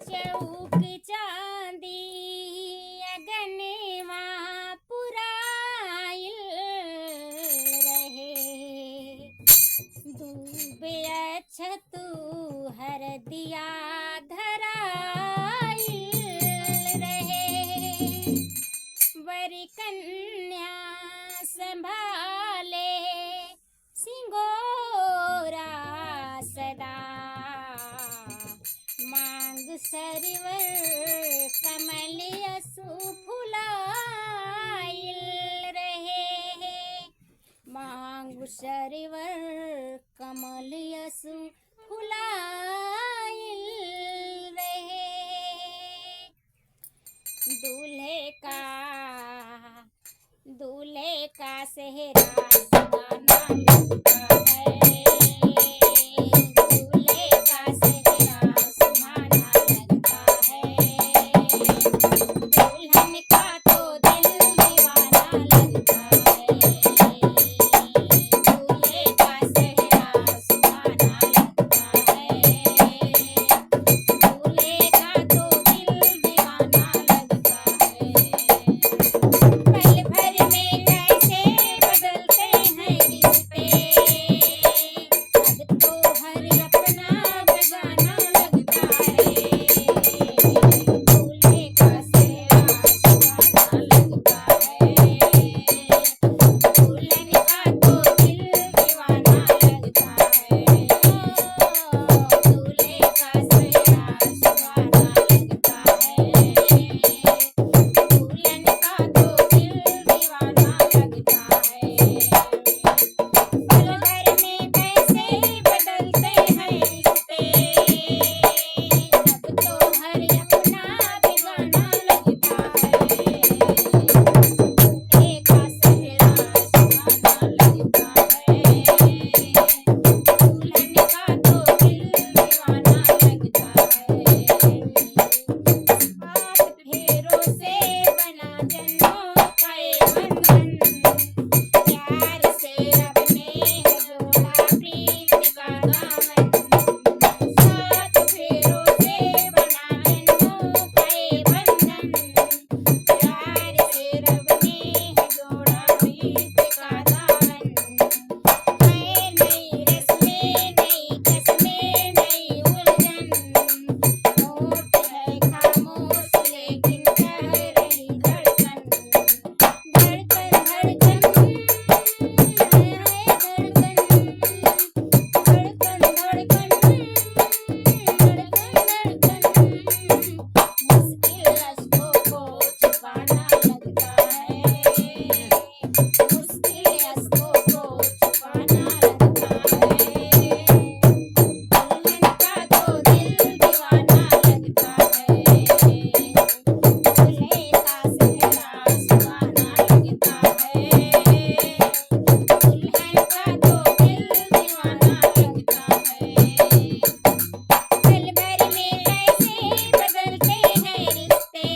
चौक चांदी अगनवा पुराइल रहे। डूबे अछतु हर दिया धराइल रहे। वरी कन्या संभाले सिंगोरा सदा। मांग सरिवर कमल यसु फुलाइल रहे। मांग सरिवर कमल यसु फुलाइल रहे। दूल्हे का सेहरा सुहाना लगता है। दूल्हे का सेहरा सुहाना लगता है। दुल्हन का तो दिल दीवाना लगता है। दूल्हे का सेहरा सुहाना लगता है। दूल्हे का तो दिल दीवाना लगता है। पल भर में कैसे बदलते हैं रिश्ते। अब तो हर अपना बेगाना लगता है। दूल्हे का सेहरा सुहाना लगता है। दुल्हन का तो दिल दीवाना लगता है। दूल्हे का सेहरा सुहाना लगता है। दुल्हन का तो दिल दीवाना लगता है। पल भर में कैसे बदलते हैं रिश्ते। अब तो हर अपना बेगाना लगता है। दूल्हे का सेहरा सुहाना लगता है। दुल्हन का तो दिल दीवाना लगता है। 7 फेरों से बना जन्मों का ये बंधन। प्यार से रब ने है जोड़ा प्रीत का दामन। 7 फेरों से बना जन्मों का ये बंधन। प्यार से रब ने है जोड़ा प्रीत का दामन। नई रस्में नई कसमें नई उलझन। होठ है खामोश लेकिन कह रही धड़कन। धड़कन धड़कन है धड़कन। धड़कन धड़कन धड़कन धड़कन। मुश्किल रस्तों को छुपाना लगता है। मुश्किल रस्तों को छुपाना लगता है। दुल्हन का तो दिल दीवाना लगता है। दूल्हे का सेहरा सुहाना लगता है। दुल्हन का तो दिल दीवाना लगता है। पल भर में कैसे बदलते हैं रिश्ते।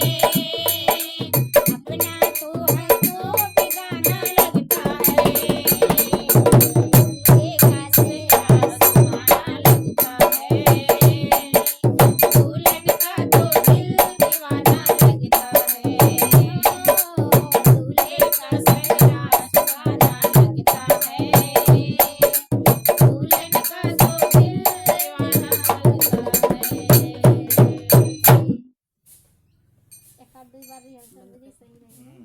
अपना तो हर को बेगाना लगता है। दूल्हे का सेहरा सुहाना लगता है। दुल्हन का तो दिल दीवाना लगता है। दूल्हे का सेहरा सुहाना लगता है। दुल्हन का तो दिल दीवाना लगता है। एक आध 2 बार रिहर्सल सही रहेगा।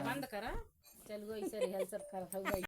बंद करा चल गई से रिहर्सल कर